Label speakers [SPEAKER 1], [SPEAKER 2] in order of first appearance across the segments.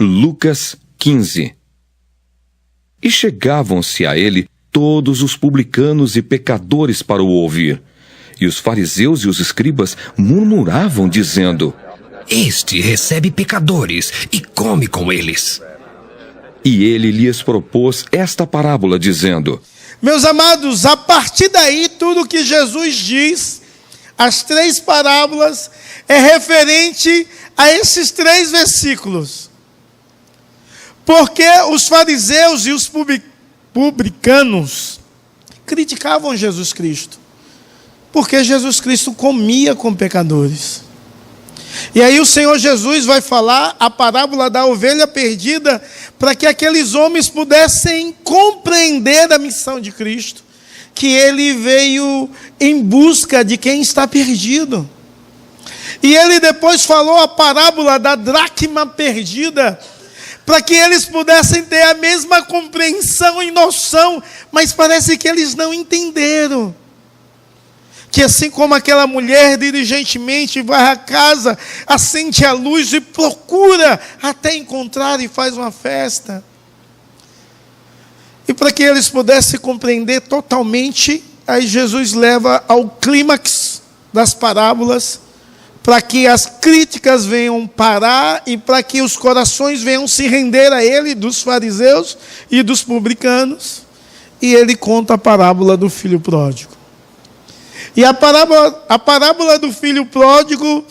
[SPEAKER 1] Lucas 15. E chegavam-se a ele todos os publicanos e pecadores para o ouvir. E os fariseus e os escribas murmuravam, dizendo:
[SPEAKER 2] Este recebe pecadores e come com eles.
[SPEAKER 1] E ele lhes propôs esta parábola, dizendo:
[SPEAKER 3] Meus amados, a partir daí, tudo que Jesus diz, as 3 parábolas, é referente a esses 3 versículos. Porque os fariseus e os publicanos criticavam Jesus Cristo. Porque Jesus Cristo comia com pecadores. E aí o Senhor Jesus vai falar a parábola da ovelha perdida para que aqueles homens pudessem compreender a missão de Cristo, que ele veio em busca de quem está perdido. E ele depois falou a parábola da dracma perdida, para que eles pudessem ter a mesma compreensão e noção, mas parece que eles não entenderam. Que assim como aquela mulher diligentemente vai à casa, acende a luz e procura até encontrar e faz uma festa. E para que eles pudessem compreender totalmente, aí Jesus leva ao clímax das parábolas, para que as críticas venham parar e para que os corações venham se render a ele, dos fariseus e dos publicanos. E ele conta a parábola do filho pródigo. E a parábola do filho pródigo,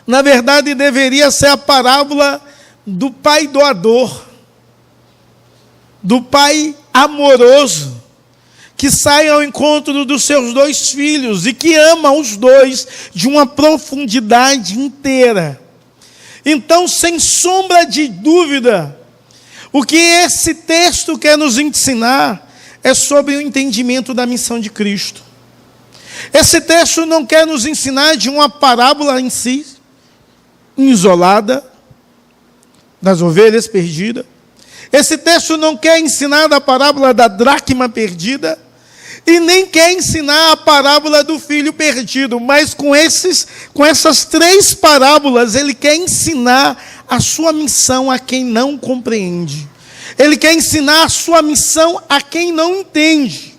[SPEAKER 3] na verdade, deveria ser a parábola do pai doador, do pai amoroso, que sai ao encontro dos seus 2 filhos e que ama os 2 de uma profundidade inteira. Então, sem sombra de dúvida, o que esse texto quer nos ensinar é sobre o entendimento da missão de Cristo. Esse texto não quer nos ensinar de uma parábola em si, isolada, das ovelhas perdidas. Esse texto não quer ensinar da parábola da dracma perdida, e nem quer ensinar a parábola do filho perdido, mas com essas 3 parábolas, ele quer ensinar a sua missão a quem não compreende. Ele quer ensinar a sua missão a quem não entende.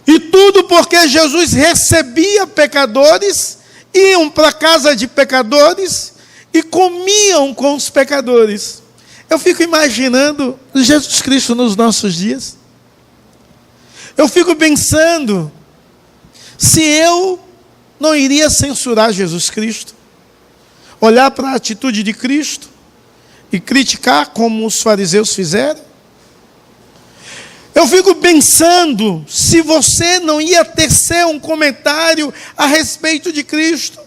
[SPEAKER 3] E tudo porque Jesus recebia pecadores, iam para a casa de pecadores e comiam com os pecadores. Eu fico imaginando Jesus Cristo nos nossos dias. Eu fico pensando se eu não iria censurar Jesus Cristo, olhar para a atitude de Cristo e criticar como os fariseus fizeram. Eu fico pensando se você não ia tecer um comentário a respeito de Cristo.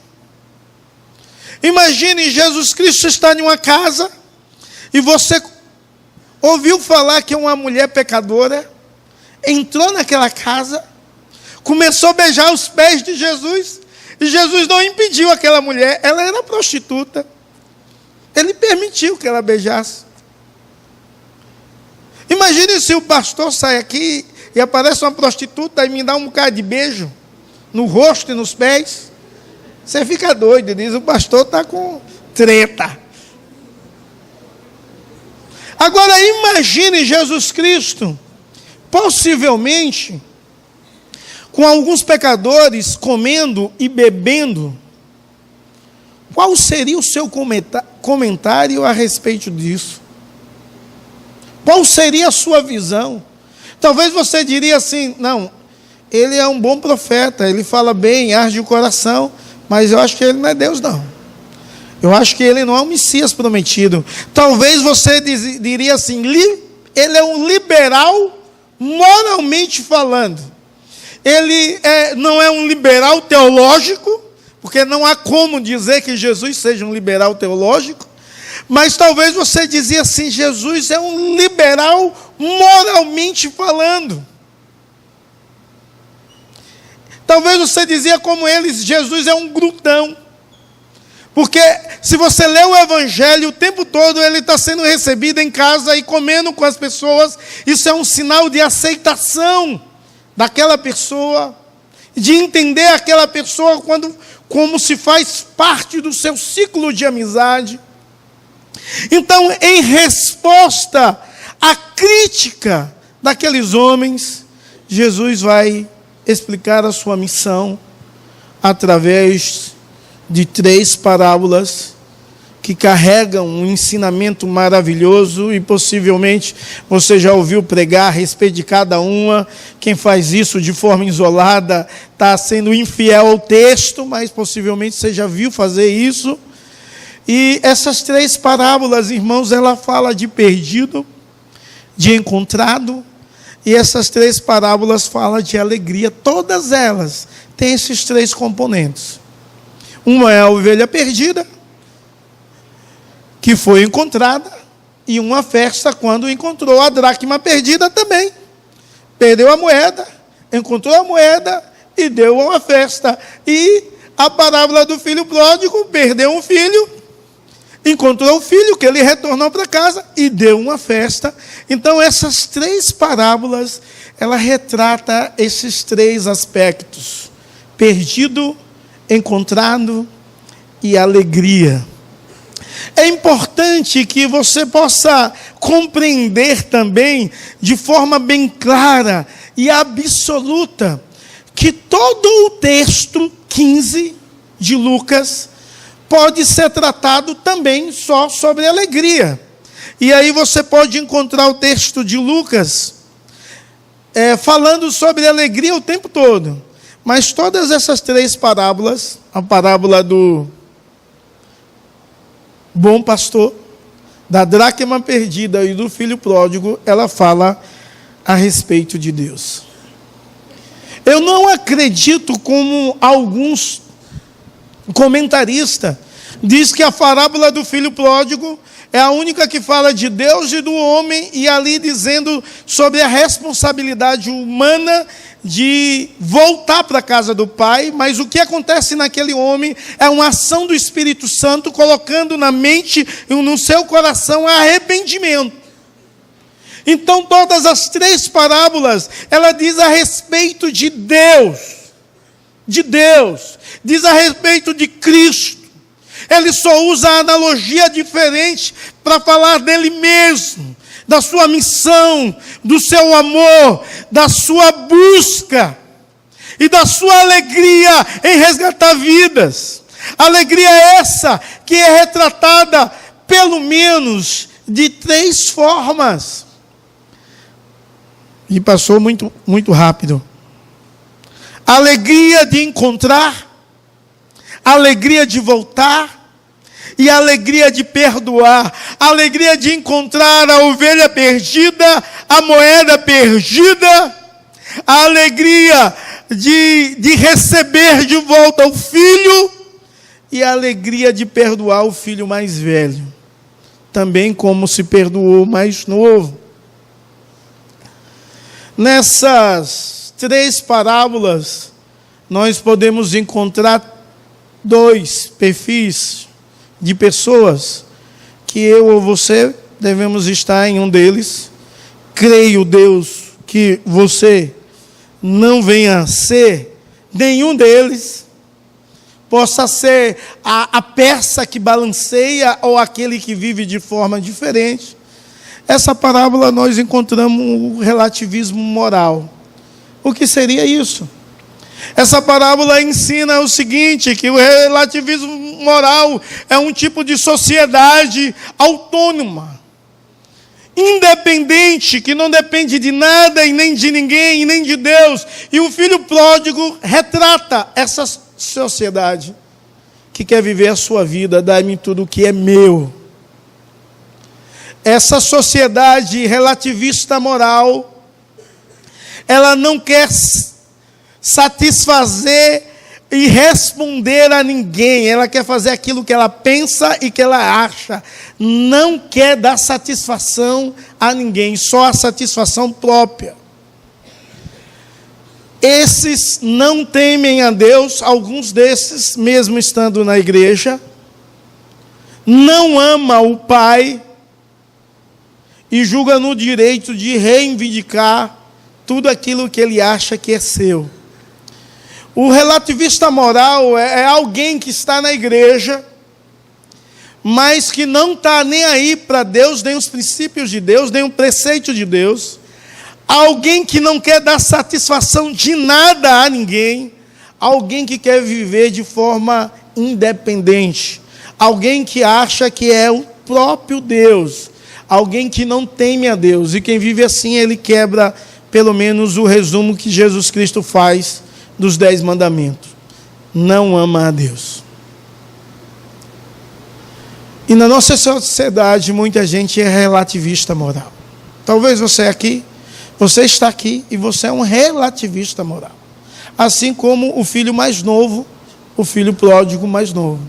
[SPEAKER 3] Imagine Jesus Cristo estar em uma casa e você ouviu falar que uma mulher pecadora entrou naquela casa, começou a beijar os pés de Jesus, e Jesus não impediu aquela mulher, ela era prostituta. Ele permitiu que ela beijasse. Imagine se o pastor sai aqui e aparece uma prostituta e me dá um bocado de beijo no rosto e nos pés. Você fica doido, diz, o pastor está com treta. Agora imagine Jesus Cristo, possivelmente, com alguns pecadores comendo e bebendo. Qual seria o seu comentário a respeito disso? Qual seria a sua visão? Talvez você diria assim, não, ele é um bom profeta, ele fala bem, arde o coração, mas eu acho que ele não é Deus, não. Eu acho que ele não é o Messias prometido. Talvez você diria assim, ele é um liberal moralmente falando. Ele não é um liberal teológico, porque não há como dizer que Jesus seja um liberal teológico, mas talvez você dizia assim, Jesus é um liberal moralmente falando. Talvez você dizia como eles, Jesus é um glutão. Porque se você lê o Evangelho, o tempo todo ele está sendo recebido em casa e comendo com as pessoas. Isso é um sinal de aceitação daquela pessoa, de entender aquela pessoa como se faz parte do seu ciclo de amizade. Então, em resposta à crítica daqueles homens, Jesus vai explicar a sua missão através de 3 parábolas que carregam um ensinamento maravilhoso, e possivelmente você já ouviu pregar a respeito de cada uma. Quem faz isso de forma isolada está sendo infiel ao texto, mas possivelmente você já viu fazer isso. E essas 3 parábolas, irmãos, ela fala de perdido, de encontrado, e essas 3 parábolas falam de alegria. Todas elas têm esses 3 componentes. Uma é a ovelha perdida, que foi encontrada, e uma festa quando encontrou a dracma perdida também. Perdeu a moeda, encontrou a moeda e deu uma festa. E a parábola do filho pródigo: perdeu um filho, encontrou o filho, que ele retornou para casa e deu uma festa. Então essas 3 parábolas, ela retrata esses 3 aspectos: perdido, encontrado e alegria. É importante que você possa compreender também, de forma bem clara e absoluta, que todo o texto 15 de Lucas pode ser tratado também só sobre alegria. E aí você pode encontrar o texto de Lucas falando sobre alegria o tempo todo. Mas todas essas 3 parábolas, a parábola do bom pastor, da dracma perdida e do filho pródigo, ela fala a respeito de Deus. Eu não acredito, como alguns comentaristas diz, que a parábola do filho pródigo é a única que fala de Deus e do homem, e ali dizendo sobre a responsabilidade humana de voltar para a casa do pai. Mas o que acontece naquele homem é uma ação do Espírito Santo, colocando na mente e no seu coração arrependimento. Então todas as 3 parábolas, ela diz a respeito de Deus, diz a respeito de Cristo. Ele só usa a analogia diferente para falar dele mesmo, da sua missão, do seu amor, da sua busca e da sua alegria em resgatar vidas. Alegria essa que é retratada pelo menos de 3 formas. E passou muito rápido. Alegria de encontrar, alegria de voltar e alegria de perdoar. Alegria de encontrar a ovelha perdida, a moeda perdida. A alegria de receber de volta o filho. E a alegria de perdoar o filho mais velho, também como se perdoou o mais novo. Nessas 3 parábolas, nós podemos encontrar 2 perfis de pessoas que eu ou você devemos estar em um deles. Creio, Deus, que você não venha a ser nenhum deles, possa ser a peça que balanceia ou aquele que vive de forma diferente. Essa parábola nós encontramos o relativismo moral. O que seria isso? Essa parábola ensina o seguinte, que o relativismo moral é um tipo de sociedade autônoma, independente, que não depende de nada e nem de ninguém e nem de Deus. E o filho pródigo retrata essa sociedade que quer viver a sua vida: dá-me tudo o que é meu. Essa sociedade relativista moral, ela não quer satisfazer e responder a ninguém. Ela quer fazer aquilo que ela pensa e que ela acha. Não quer dar satisfação a ninguém, só a satisfação própria. Esses não temem a Deus, alguns desses, mesmo estando na igreja, não ama o Pai e julga no direito de reivindicar tudo aquilo que ele acha que é seu. O relativista moral é alguém que está na igreja, mas que não está nem aí para Deus, nem os princípios de Deus, nem o preceito de Deus. Alguém que não quer dar satisfação de nada a ninguém. Alguém que quer viver de forma independente. Alguém que acha que é o próprio Deus. Alguém que não teme a Deus. E quem vive assim, ele quebra pelo menos o resumo que Jesus Cristo faz dos 10 mandamentos. Não ama a Deus. E na nossa sociedade, muita gente é relativista moral. Talvez você está aqui e você é um relativista moral. Assim como o filho mais novo, o filho pródigo mais novo.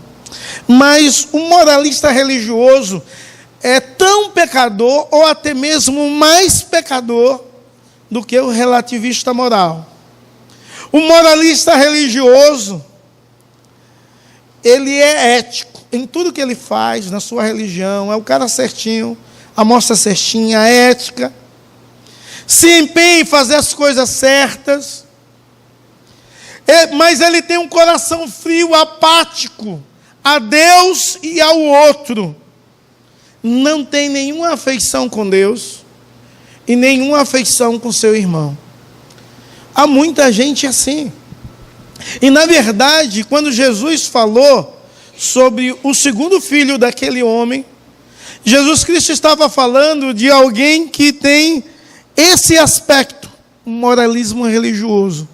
[SPEAKER 3] Mas o moralista religioso é tão pecador, ou até mesmo mais pecador, do que o relativista moral. O moralista religioso, ele é ético em tudo que ele faz, na sua religião, é o cara certinho, a moça certinha, a ética, se empenha em fazer as coisas certas, mas ele tem um coração frio, apático, a Deus e ao outro, não tem nenhuma afeição com Deus, e nenhuma afeição com seu irmão. Há muita gente assim, e na verdade, quando Jesus falou sobre o segundo filho daquele homem, Jesus Cristo estava falando de alguém que tem esse aspecto, um moralismo religioso.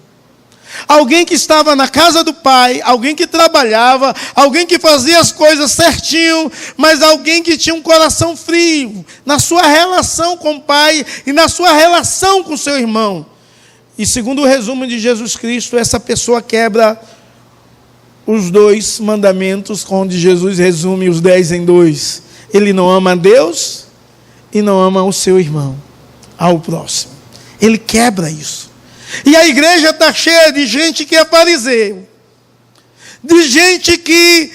[SPEAKER 3] Alguém que estava na casa do pai, alguém que trabalhava, alguém que fazia as coisas certinho, mas alguém que tinha um coração frio na sua relação com o pai e na sua relação com o seu irmão. E segundo o resumo de Jesus Cristo, essa pessoa quebra os 2 mandamentos, onde Jesus resume os 10 em 2. Ele não ama a Deus e não ama o seu irmão, ao próximo. Ele quebra isso. E a igreja está cheia de gente que é fariseu, de gente que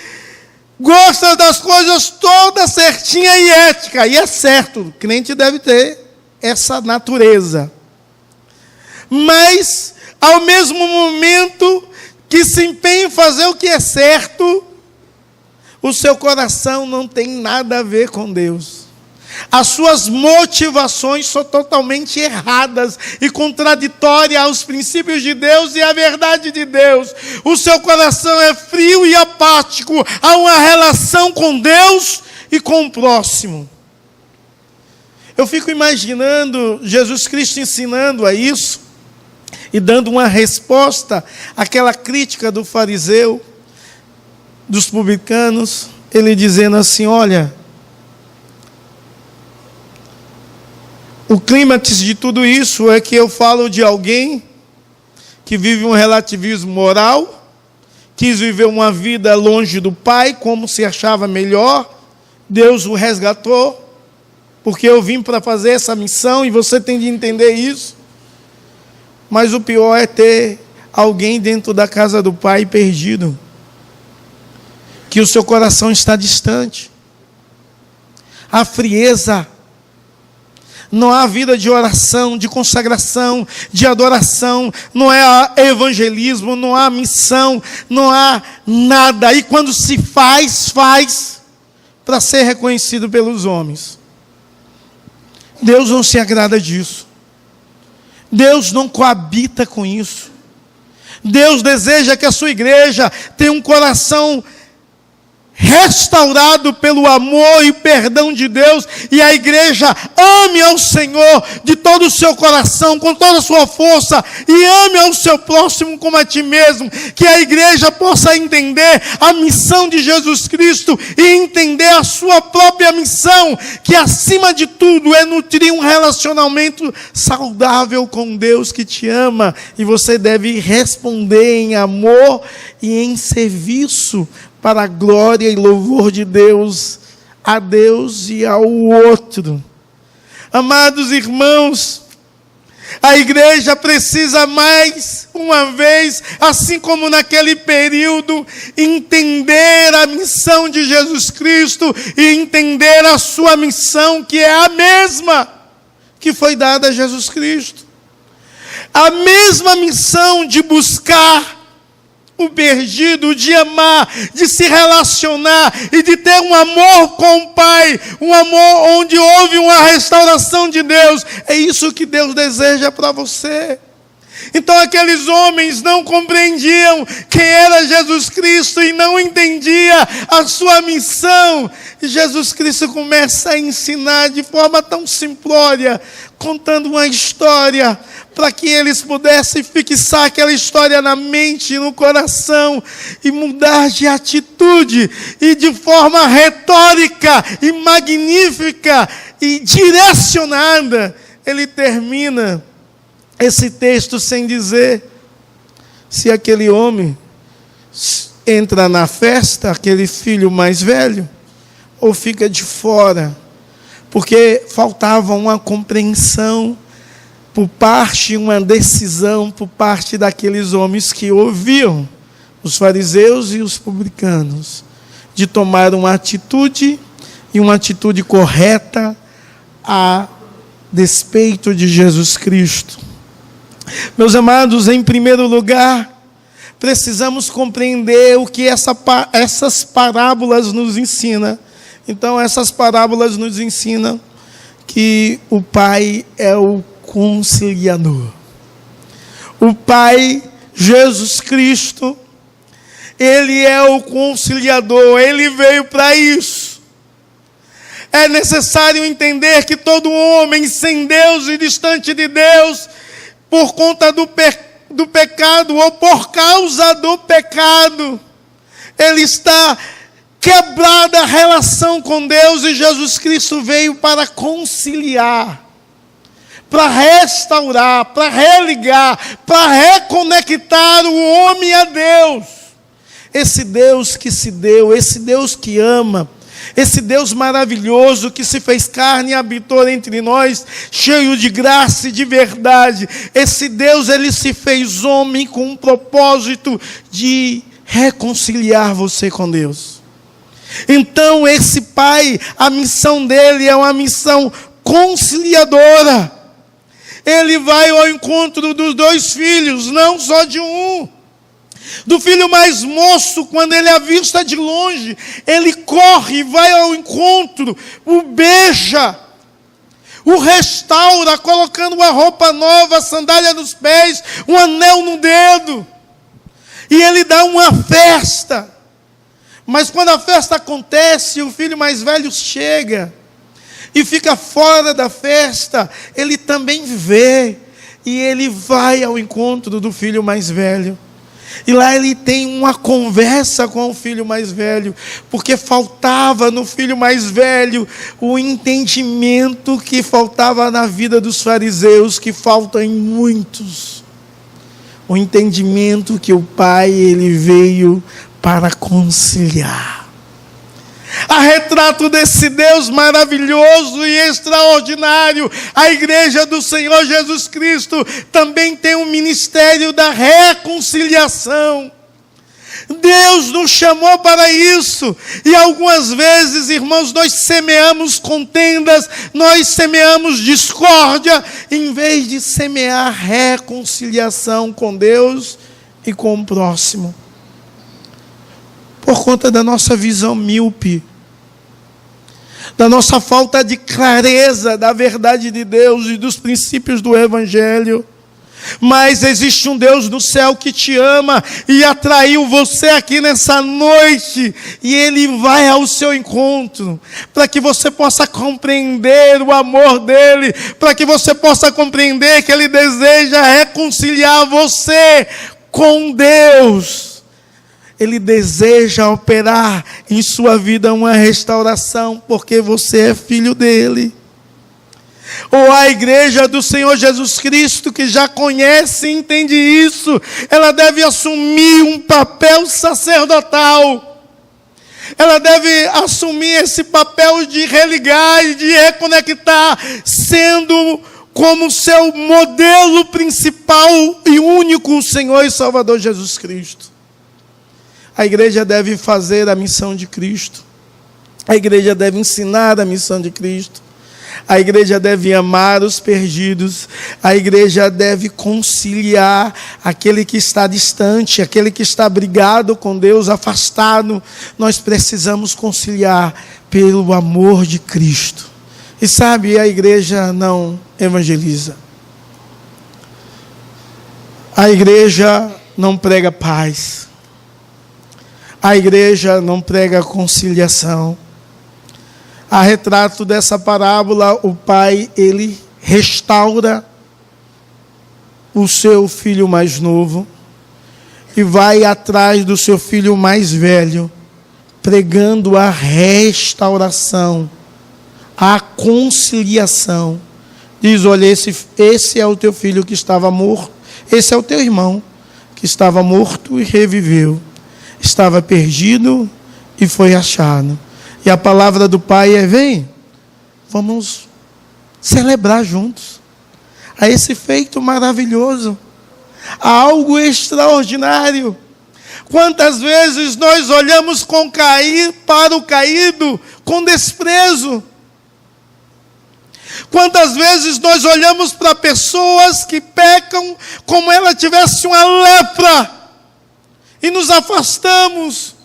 [SPEAKER 3] gosta das coisas todas certinha e ética. E é certo, o crente deve ter essa natureza. Mas, ao mesmo momento que se empenha em fazer o que é certo, o seu coração não tem nada a ver com Deus. As suas motivações são totalmente erradas e contraditórias aos princípios de Deus e à verdade de Deus. O seu coração é frio e apático a uma relação com Deus e com o próximo. Eu fico imaginando Jesus Cristo ensinando a isso e dando uma resposta àquela crítica do fariseu, dos publicanos, ele dizendo assim: olha, o clímax de tudo isso é que eu falo de alguém que vive um relativismo moral, quis viver uma vida longe do Pai, como se achava melhor, Deus o resgatou, porque eu vim para fazer essa missão e você tem de entender isso. Mas o pior é ter alguém dentro da casa do Pai perdido, que o seu coração está distante. A frieza, não há vida de oração, de consagração, de adoração, não há evangelismo, não há missão, não há nada. E quando se faz para ser reconhecido pelos homens. Deus não se agrada disso. Deus não coabita com isso. Deus deseja que a sua igreja tenha um coração restaurado pelo amor e perdão de Deus, e a igreja ame ao Senhor de todo o seu coração, com toda a sua força, e ame ao seu próximo como a ti mesmo. Que a igreja possa entender a missão de Jesus Cristo e entender a sua própria missão, que acima de tudo é nutrir um relacionamento saudável com Deus que te ama, e você deve responder em amor e em serviço para a glória e louvor de Deus, a Deus e ao outro. Amados irmãos, a igreja precisa mais uma vez, assim como naquele período, entender a missão de Jesus Cristo e entender a sua missão, que é a mesma que foi dada a Jesus Cristo. A mesma missão de buscar o perdido, de amar, de se relacionar e de ter um amor com o Pai, um amor onde houve uma restauração de Deus. É isso que Deus deseja para você. Então aqueles homens não compreendiam quem era Jesus Cristo e não entendia a sua missão. E Jesus Cristo começa a ensinar de forma tão simplória, contando uma história, para que eles pudessem fixar aquela história na mente e no coração e mudar de atitude. E de forma retórica e magnífica e direcionada, ele termina esse texto sem dizer se aquele homem entra na festa, aquele filho mais velho, ou fica de fora, porque faltava uma compreensão por parte, uma decisão por parte daqueles homens que ouviam, os fariseus e os publicanos, de tomar uma atitude, e uma atitude correta a despeito de Jesus Cristo. Meus amados, em primeiro lugar, precisamos compreender o que essas parábolas nos ensinam. Então, essas parábolas nos ensinam que o Pai é o conciliador. O Pai, Jesus Cristo, Ele é o conciliador, Ele veio para isso. É necessário entender que todo homem sem Deus e distante de Deus, por conta do pecado ou por causa do pecado, ele está quebrada a relação com Deus, e Jesus Cristo veio para conciliar, para restaurar, para religar, para reconectar o homem a Deus. Esse Deus que se deu, esse Deus que ama, esse Deus maravilhoso que se fez carne e habitou entre nós, cheio de graça e de verdade. Esse Deus, ele se fez homem com um propósito de reconciliar você com Deus. Então esse Pai, a missão dele é uma missão conciliadora. Ele vai ao encontro dos dois filhos, não só de um. Do filho mais moço, quando ele avista de longe, ele corre, vai ao encontro, o beija, o restaura, colocando uma roupa nova, sandália nos pés, um anel no dedo. E ele dá uma festa. Mas quando a festa acontece, o filho mais velho chega e fica fora da festa, ele também vê, e ele vai ao encontro do filho mais velho. E lá ele tem uma conversa com o filho mais velho, porque faltava no filho mais velho o entendimento que faltava na vida dos fariseus, que falta em muitos. O entendimento que o Pai, ele veio para conciliar. A retrato desse Deus maravilhoso e extraordinário, a igreja do Senhor Jesus Cristo também tem um ministério da reconciliação. Deus nos chamou para isso, e algumas vezes, irmãos, nós semeamos contendas, nós semeamos discórdia, em vez de semear reconciliação com Deus e com o próximo. Por conta da nossa visão míope, da nossa falta de clareza da verdade de Deus e dos princípios do Evangelho. Mas existe um Deus no céu que te ama e atraiu você aqui nessa noite, e Ele vai ao seu encontro, para que você possa compreender o amor dEle, para que você possa compreender que Ele deseja reconciliar você com Deus. Ele deseja operar em sua vida uma restauração, porque você é filho dele. Ou a igreja do Senhor Jesus Cristo, que já conhece e entende isso, ela deve assumir um papel sacerdotal. Ela deve assumir esse papel de religar e de reconectar, sendo como seu modelo principal e único o Senhor e Salvador Jesus Cristo. A igreja deve fazer a missão de Cristo. A igreja deve ensinar a missão de Cristo. A igreja deve amar os perdidos. A igreja deve conciliar aquele que está distante, aquele que está brigado com Deus, afastado. Nós precisamos conciliar pelo amor de Cristo. E sabe, a igreja não evangeliza. A igreja não prega paz. A igreja não prega conciliação. A retrato dessa parábola, o pai, ele restaura o seu filho mais novo e vai atrás do seu filho mais velho, pregando a restauração, a conciliação. Diz: olha, esse é o teu filho que estava morto, esse é o teu irmão que estava morto e reviveu, estava perdido e foi achado. E a palavra do pai é: vem, vamos celebrar juntos a esse feito maravilhoso, a algo extraordinário. Quantas vezes nós olhamos para o caído com desprezo? Quantas vezes nós olhamos para pessoas que pecam como ela tivesse uma lepra e nos afastamos,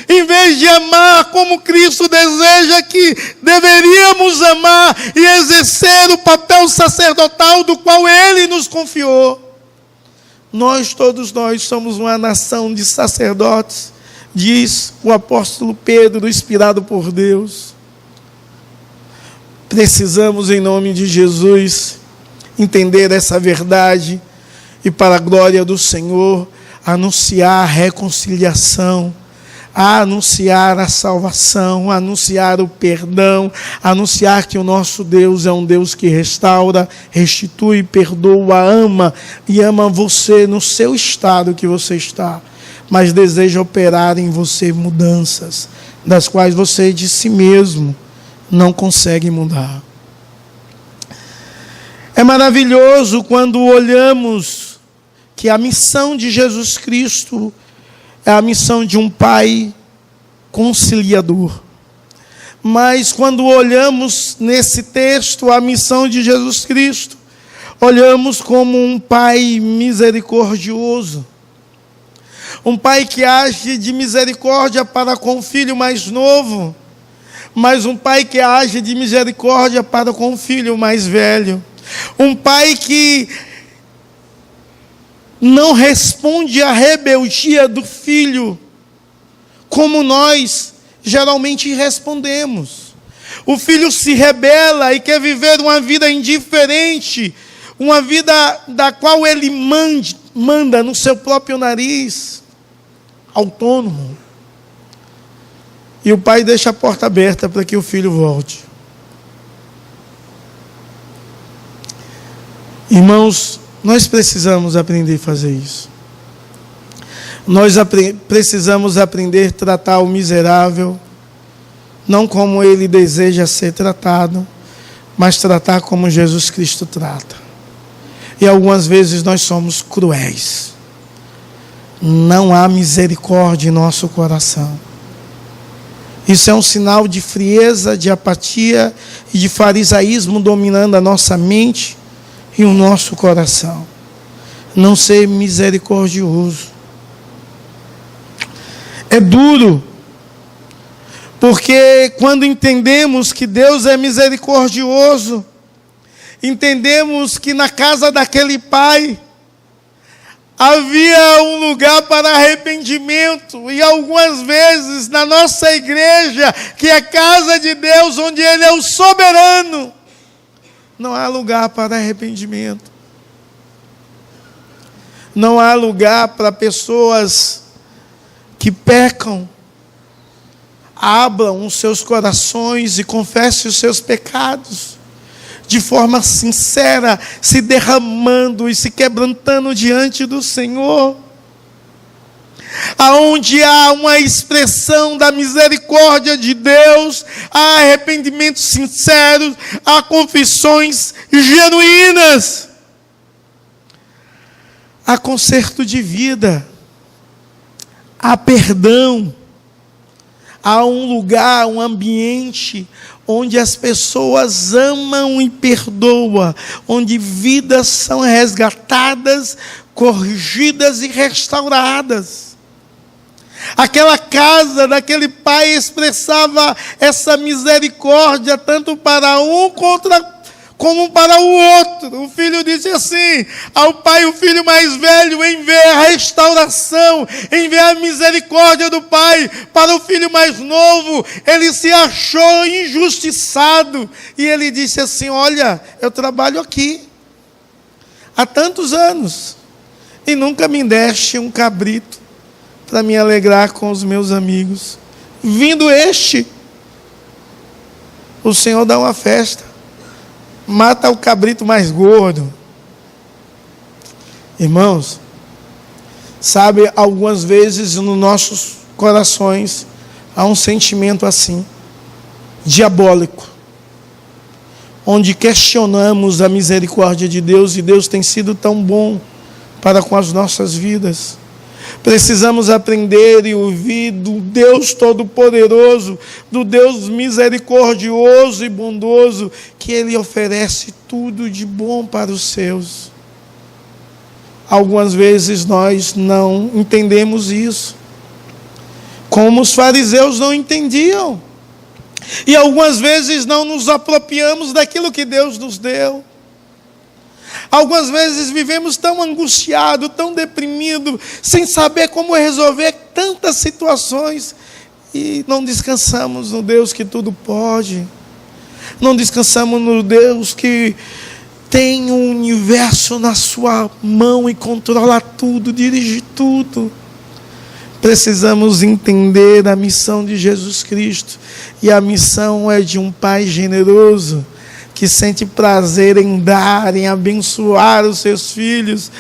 [SPEAKER 3] em vez de amar como Cristo deseja que deveríamos amar e exercer o papel sacerdotal do qual Ele nos confiou. Todos nós somos uma nação de sacerdotes, diz o apóstolo Pedro, inspirado por Deus. Precisamos, em nome de Jesus, entender essa verdade e, para a glória do Senhor, anunciar a reconciliação, a anunciar a salvação, a anunciar o perdão, a anunciar que o nosso Deus é um Deus que restaura, restitui, perdoa, ama, e ama você no seu estado que você está, mas deseja operar em você mudanças, das quais você de si mesmo não consegue mudar. É maravilhoso quando olhamos que a missão de Jesus Cristo é a missão de um pai conciliador. Mas quando olhamos nesse texto a missão de Jesus Cristo, olhamos como um pai misericordioso. Um pai que age de misericórdia para com o filho mais novo, mas um pai que age de misericórdia para com o filho mais velho. Um pai que não responde à rebeldia do filho, como nós geralmente respondemos. O filho se rebela e quer viver uma vida indiferente, uma vida da qual ele manda no seu próprio nariz, autônomo. E o pai deixa a porta aberta para que o filho volte. Irmãos, nós precisamos aprender a fazer isso. Nós precisamos aprender a tratar o miserável, não como ele deseja ser tratado, mas tratar como Jesus Cristo trata. E algumas vezes nós somos cruéis. Não há misericórdia em nosso coração. Isso é um sinal de frieza, de apatia e de farisaísmo dominando a nossa mente e o nosso coração. Não ser misericordioso. É duro, porque quando entendemos que Deus é misericordioso, entendemos que na casa daquele pai havia um lugar para arrependimento, e algumas vezes na nossa igreja, que é casa de Deus, onde Ele é o soberano, não há lugar para arrependimento. Não há lugar para pessoas que pecam. Abram os seus corações e confessem os seus pecados de forma sincera, se derramando e se quebrantando diante do Senhor. Aonde há uma expressão da misericórdia de Deus, há arrependimentos sinceros, há confissões genuínas, há conserto de vida, há perdão, há um lugar, um ambiente onde as pessoas amam e perdoam, onde vidas são resgatadas, corrigidas e restauradas. Aquela casa daquele pai expressava essa misericórdia tanto para um como para o outro. O filho disse assim ao pai, o filho mais velho, em ver a restauração, em ver a misericórdia do pai para o filho mais novo, ele se achou injustiçado, e ele disse assim: olha, eu trabalho aqui há tantos anos, e nunca me deste um cabrito para me alegrar com os meus amigos. Vindo este, o Senhor dá uma festa, mata o cabrito mais gordo. Irmãos, sabe, algumas vezes nos nossos corações há um sentimento assim, diabólico, onde questionamos a misericórdia de Deus, e Deus tem sido tão bom para com as nossas vidas. Precisamos aprender e ouvir do Deus Todo-Poderoso, do Deus misericordioso e bondoso, que Ele oferece tudo de bom para os seus. Algumas vezes nós não entendemos isso, como os fariseus não entendiam, e algumas vezes não nos apropriamos daquilo que Deus nos deu. Algumas vezes vivemos tão angustiados, tão deprimidos, sem saber como resolver tantas situações, e não descansamos no Deus que tudo pode, não descansamos no Deus que tem o universo na sua mão e controla tudo, dirige tudo. Precisamos entender a missão de Jesus Cristo, e a missão é de um Pai generoso, que sente prazer em dar, em abençoar os seus filhos.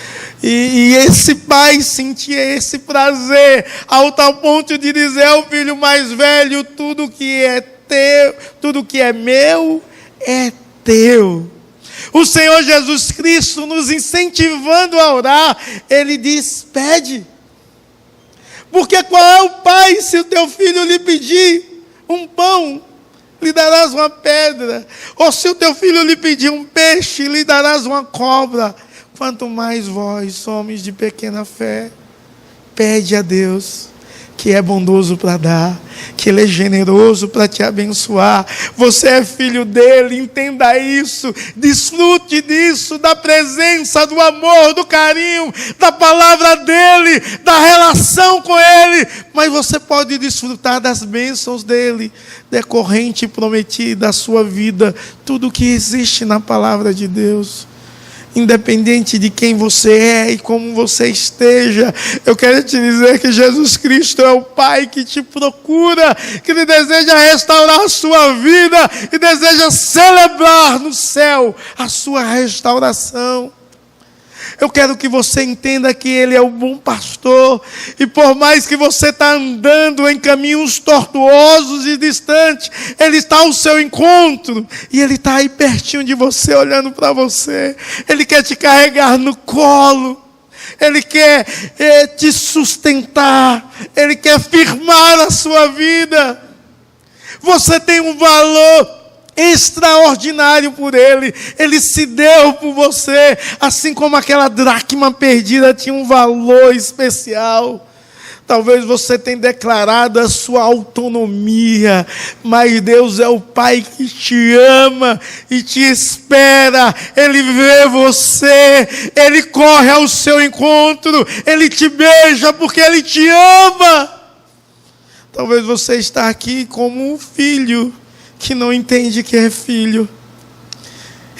[SPEAKER 3] E esse pai sentia esse prazer, ao tal ponto de dizer ao filho mais velho: tudo que é teu, tudo que é meu, é teu. O Senhor Jesus Cristo, nos incentivando a orar, Ele diz: pede. Porque qual é o pai, se o teu filho lhe pedir um pão, lhe darás uma pedra? Ou se o teu filho lhe pedir um peixe, lhe darás uma cobra? Quanto mais vós, homens de pequena fé. Pede a Deus, que é bondoso para dar, que Ele é generoso para te abençoar. Você é filho dEle, entenda isso, desfrute disso, da presença, do amor, do carinho, da palavra dEle, da relação com Ele. Mas você pode desfrutar das bênçãos dEle, decorrente e prometida da sua vida, tudo que existe na palavra de Deus. Independente de quem você é e como você esteja, eu quero te dizer que Jesus Cristo é o Pai que te procura, que Ele deseja restaurar a sua vida e deseja celebrar no céu a sua restauração. Eu quero que você entenda que Ele é o bom pastor, e por mais que você está andando em caminhos tortuosos e distantes, Ele está ao seu encontro, e Ele está aí pertinho de você, olhando para você. Ele quer te carregar no colo, Ele quer te sustentar, Ele quer firmar a sua vida. Você tem um valor extraordinário por Ele. Ele se deu por você, assim como aquela dracma perdida tinha um valor especial. Talvez você tenha declarado a sua autonomia, mas Deus é o Pai que te ama e te espera. Ele vê você, Ele corre ao seu encontro, Ele te beija porque Ele te ama. Talvez você está aqui como um filho que não entende que é filho.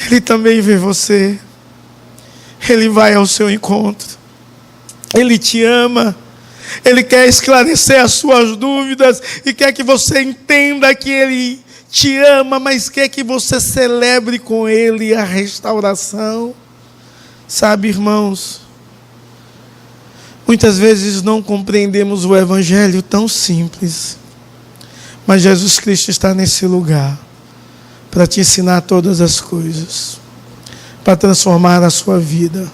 [SPEAKER 3] Ele também vê você. Ele vai ao seu encontro. Ele te ama. Ele quer esclarecer as suas dúvidas e quer que você entenda que Ele te ama, mas quer que você celebre com Ele a restauração. Sabe, irmãos, muitas vezes não compreendemos o Evangelho tão simples, mas Jesus Cristo está nesse lugar para te ensinar todas as coisas, para transformar a sua vida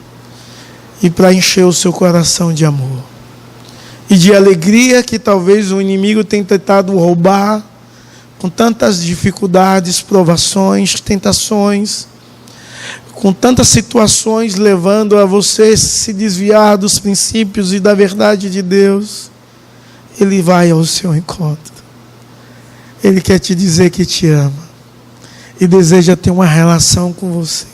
[SPEAKER 3] e para encher o seu coração de amor. e de alegria que talvez o inimigo tenha tentado roubar, com tantas dificuldades, provações, tentações, com tantas situações levando a você se desviar dos princípios e da verdade de Deus, Ele vai ao seu encontro. Ele quer te dizer que te ama e deseja ter uma relação com você.